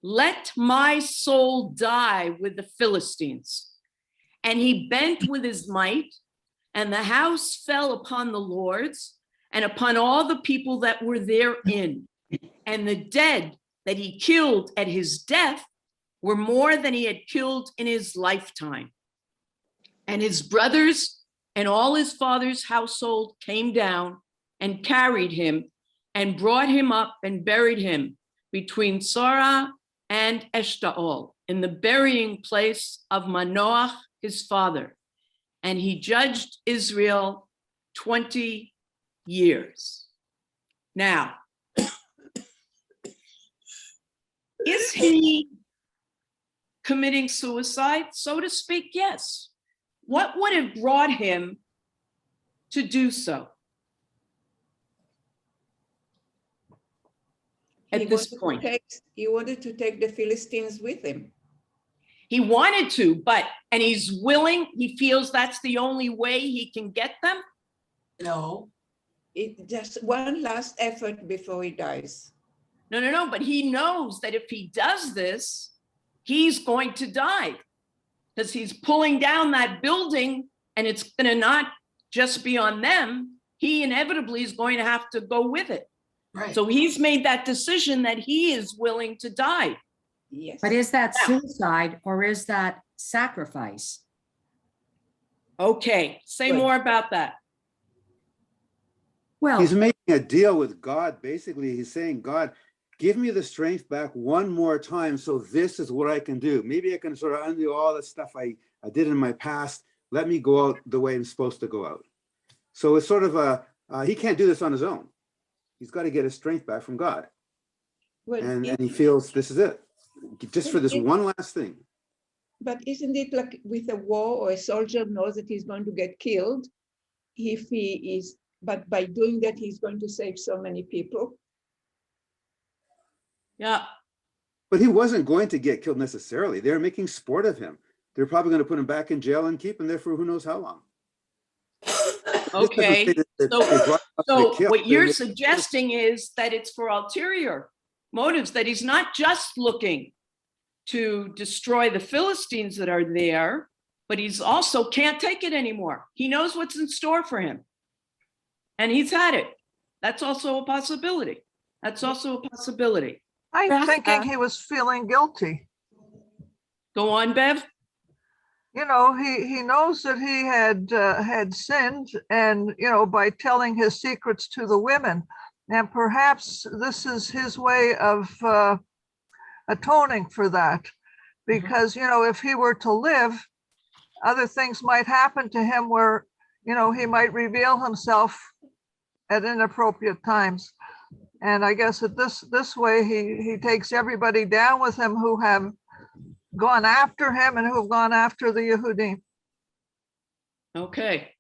let my soul die with the Philistines. And he bent with his might, and the house fell upon the lords and upon all the people that were therein. And the dead that he killed at his death were more than he had killed in his lifetime. And his brothers and all his father's household came down and carried him and brought him up and buried him between Sarah and Eshtaol in the burying place of Manoach, his father. And he judged Israel 20 years. Now, is he committing suicide? So to speak, yes. What would have brought him to do so at this point? He wanted to take the Philistines with him. He wanted to, and he's willing, he feels that's the only way he can get them? No. It just one last effort before he dies. No, but he knows that if he does this, he's going to die. Because he's pulling down that building and it's going to not just be on them. He inevitably is going to have to go with it. Right. So he's made that decision that he is willing to die. Yes. But is that suicide or is that sacrifice? Okay, say Good. more about that. Well, He's making a deal with God. Basically, he's saying, God, give me the strength back one more time. So this is what I can do. Maybe I can sort of undo all the stuff I did in my past. Let me go out the way I'm supposed to go out. So it's sort of he can't do this on his own. He's got to get his strength back from God. Well, And he feels this is it. Just for this one last thing. But isn't it like with a war, or a soldier knows that he's going to get killed if he is, but by doing that, he's going to save so many people? Yeah. But he wasn't going to get killed necessarily. They're making sport of him. They're probably going to put him back in jail and keep him there for who knows how long. Okay. So So what you're suggesting is that it's for ulterior motives, that he's not just looking to destroy the Philistines that are there, but he's also can't take it anymore. He knows what's in store for him. And he's had it. That's also a possibility. That's also a possibility. I'm Bracha. thinking he was feeling guilty. Go on, Bev. You know, he knows that he had sinned, and you know, by telling his secrets to the women, and perhaps this is his way of atoning for that, because you know, if he were to live, other things might happen to him where, you know, he might reveal himself at inappropriate times. And I guess that this way he takes everybody down with him who have gone after him and who have gone after the Yehudim. Okay.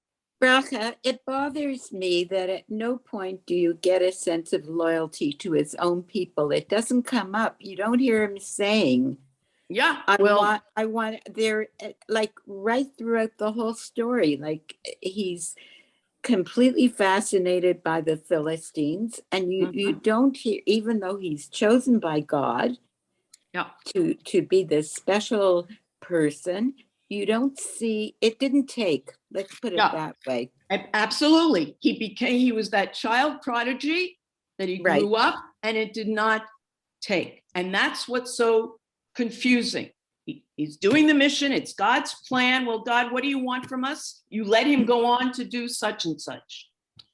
Bracha, it bothers me that at no point do you get a sense of loyalty to his own people. It doesn't come up. You don't hear him saying, Yeah. I want there, like right throughout the whole story, like he's completely fascinated by the Philistines, and you don't hear, even though he's chosen by God to be this special person, you don't see, it didn't take, let's put it that way. Absolutely. He was that child prodigy that he grew up, and it did not take. And that's what's so confusing. He's doing the mission. It's God's plan. Well, God, what do you want from us? You let him go on to do such and such.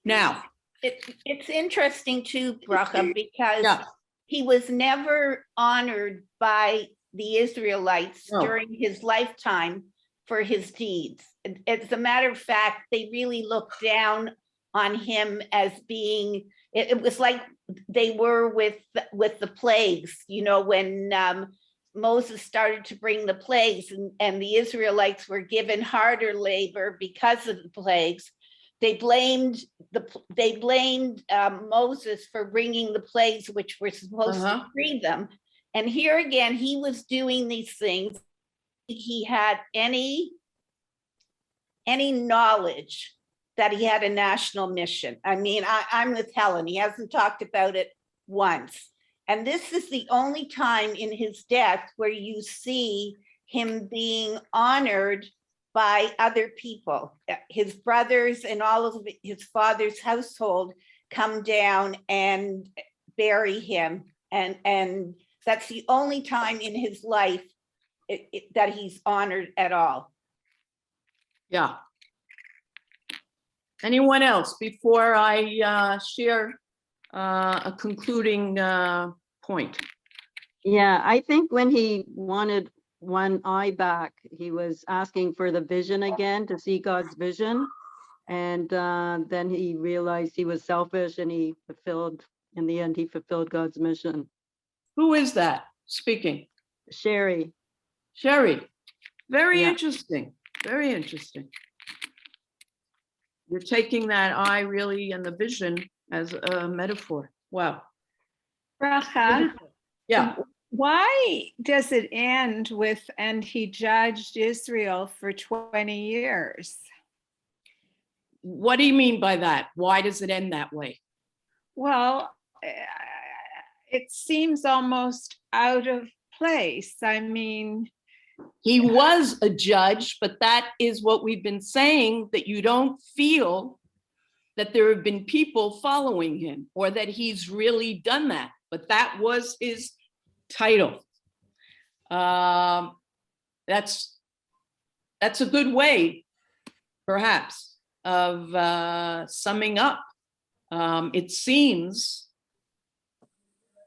Now, it's interesting too, Bracha, because he was never honored by the Israelites during his lifetime for his deeds. As a matter of fact, they really looked down on him as being, it was like they were with the plagues, you know, when Moses started to bring the plagues, and the Israelites were given harder labor because of the plagues. They blamed Moses for bringing the plagues, which were supposed to free them. And here again, he was doing these things. He had any knowledge that he had a national mission. I mean, I'm with Helen. He hasn't talked about it once. And this is the only time in his death where you see him being honored by other people. His brothers and all of his father's household come down and bury him. And that's the only time in his life that he's honored at all. Yeah. Anyone else before I share a concluding point? Yeah, I think when he wanted one eye back, he was asking for the vision again, to see God's vision. And then he realized he was selfish, and in the end, he fulfilled God's mission. Who is that speaking? Sherry. Very interesting. Very interesting. You're taking that eye really and the vision as a metaphor. Wow. Bracha, Yeah. why does it end with, and he judged Israel for 20 years? What do you mean by that? Why does it end that way? Well, it seems almost out of place. I mean, he was a judge, but that is what we've been saying, that you don't feel that there have been people following him or that he's really done that. But that was his title. That's a good way, perhaps, of summing up. It seems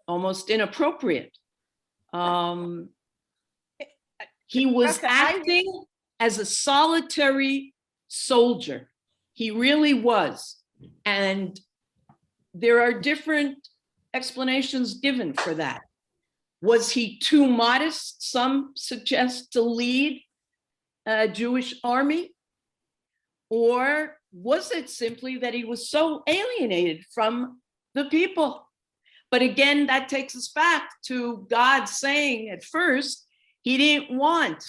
almost inappropriate. He was acting as a solitary soldier. He really was. And there are different explanations given for that. Was he too modest, some suggest, to lead a Jewish army? Or was it simply that he was so alienated from the people? But again, that takes us back to God saying at first, he didn't want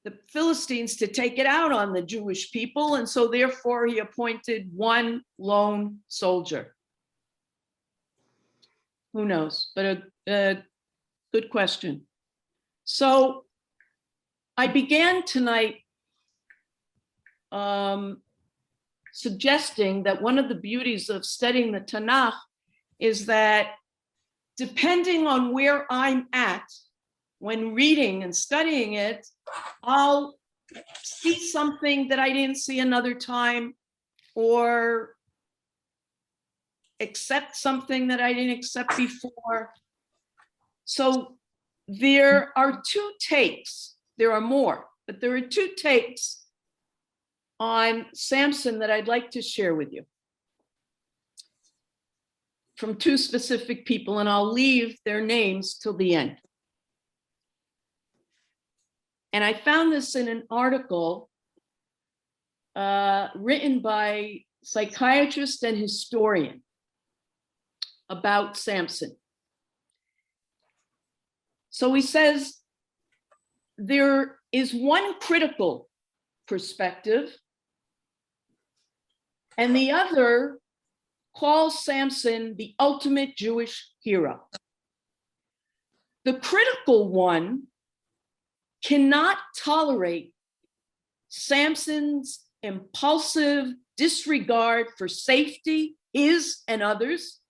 the Philistines to take it out on the Jewish people. And so therefore he appointed one lone soldier. Who knows? But a good question. So I began tonight suggesting that one of the beauties of studying the Tanakh is that depending on where I'm at when reading and studying it, I'll see something that I didn't see another time, or accept something that I didn't accept before. So there are two takes. There are more, but there are two takes on Samson that I'd like to share with you from two specific people, and I'll leave their names till the end. And I found this in an article written by psychiatrist and historian about Samson. So he says, there is one critical perspective, and the other calls Samson the ultimate Jewish hero. The critical one cannot tolerate Samson's impulsive disregard for safety, his and others,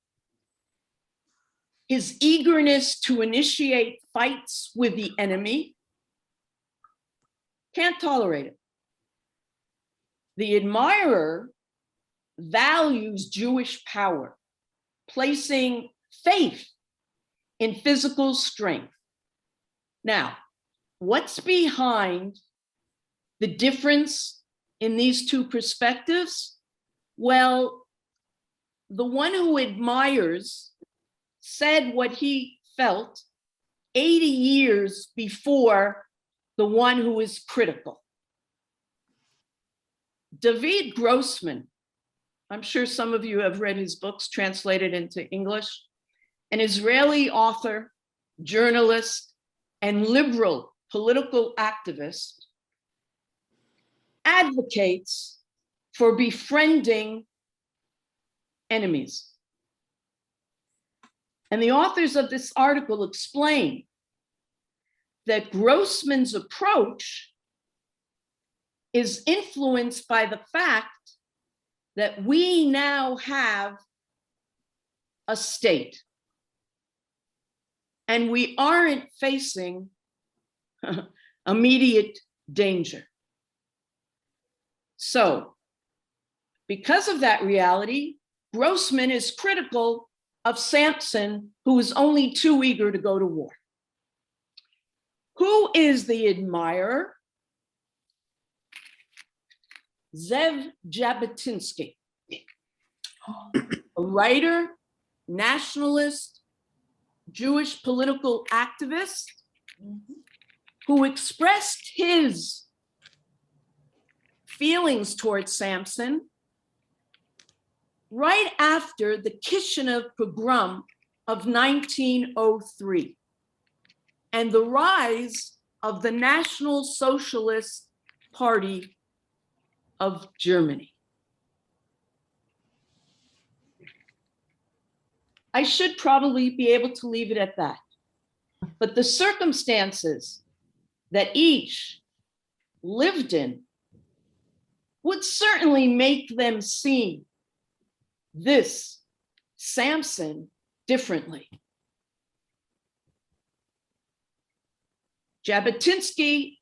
his eagerness to initiate fights with the enemy. Can't tolerate it. The admirer values Jewish power, placing faith in physical strength. Now, what's behind the difference in these two perspectives? Well, the one who admires said what he felt 80 years before the one who is critical. David Grossman, I'm sure some of you have read his books translated into English, an Israeli author, journalist, and liberal political activist, advocates for befriending enemies. And the authors of this article explain that Grossman's approach is influenced by the fact that we now have a state and we aren't facing immediate danger. So, because of that reality, Grossman is critical of Samson, who is only too eager to go to war. Who is the admirer? Zev Jabotinsky, a writer, nationalist, Jewish political activist, who expressed his feelings towards Samson right after the Kishinev pogrom of 1903 and the rise of the National Socialist Party of Germany. I should probably be able to leave it at that. But the circumstances that each lived in would certainly make them see this Samson differently. Jabotinsky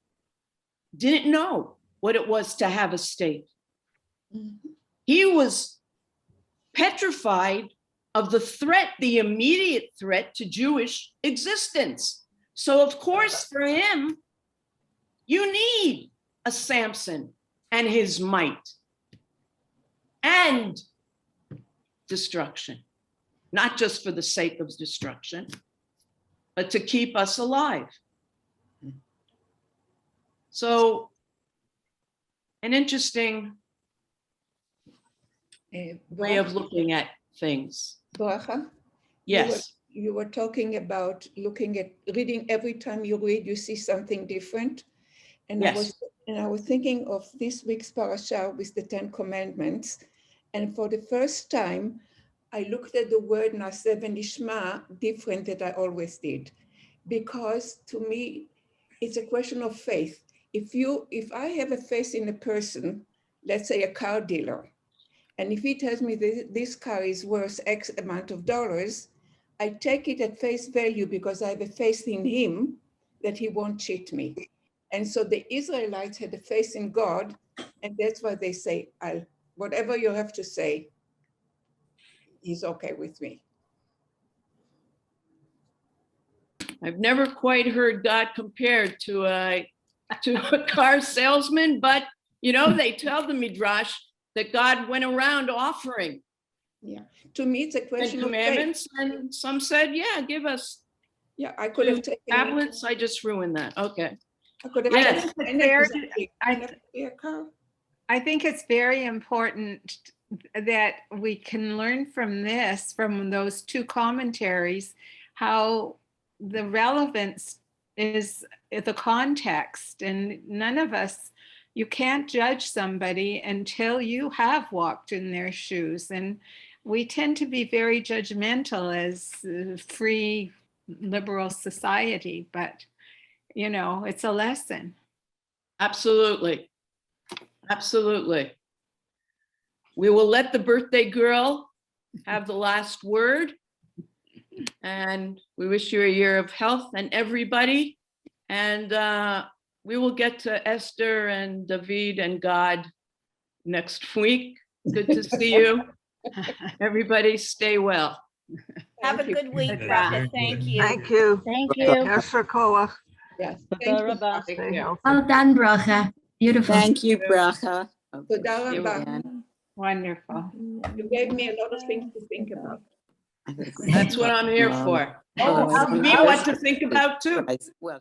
didn't know what it was to have a state. He was petrified of the threat, the immediate threat to Jewish existence. So of course, for him, you need a Samson and his might and destruction, not just for the sake of destruction, but to keep us alive. So, an interesting way of looking at things. Bracha, Yes. you were talking about looking at reading. Every time you read, you see something different. And Yes. I was thinking of this week's parasha with the 10 Commandments. And for the first time, I looked at the word Naseh v'nishma different than I always did. Because to me, it's a question of faith. if I have a faith in a person, let's say a car dealer, and if he tells me this car is worth X amount of dollars, I take it at face value because I have a faith in him that he won't cheat me. And so the Israelites had a faith in God, and that's why they say, whatever you have to say, he's okay with me. I've never quite heard God compared to a car salesman, but you know, they tell the Midrash that God went around offering Yeah, to me, it's a Ten question of faith. Commandments, and some said, yeah, give us Yeah, I could have taken tablets. I just ruined that. Okay. I could have Yes. taken a car. I think it's very important that we can learn from this, from those two commentaries, how the relevance is the context, and none of us, you can't judge somebody until you have walked in their shoes. And we tend to be very judgmental as a free liberal society, but you know, it's a lesson. Absolutely. Absolutely. We will let the birthday girl have the last word. And we wish you a year of health and everybody. And we will get to Esther and David and God next week. Good to see you. Everybody stay well. Have a good week, Bracha. Thank you. Thank you. Thank you. Yasser Koach. Yes. Toda Thank you. rabba. Take Stay care. healthy. Well done, Bracha. Beautiful. Thank you, Bracha. Okay, Toda see you rabba. again. Wonderful. You gave me a lot of things to think about. That's what I'm here for. Oh, Me what to think about too. Well,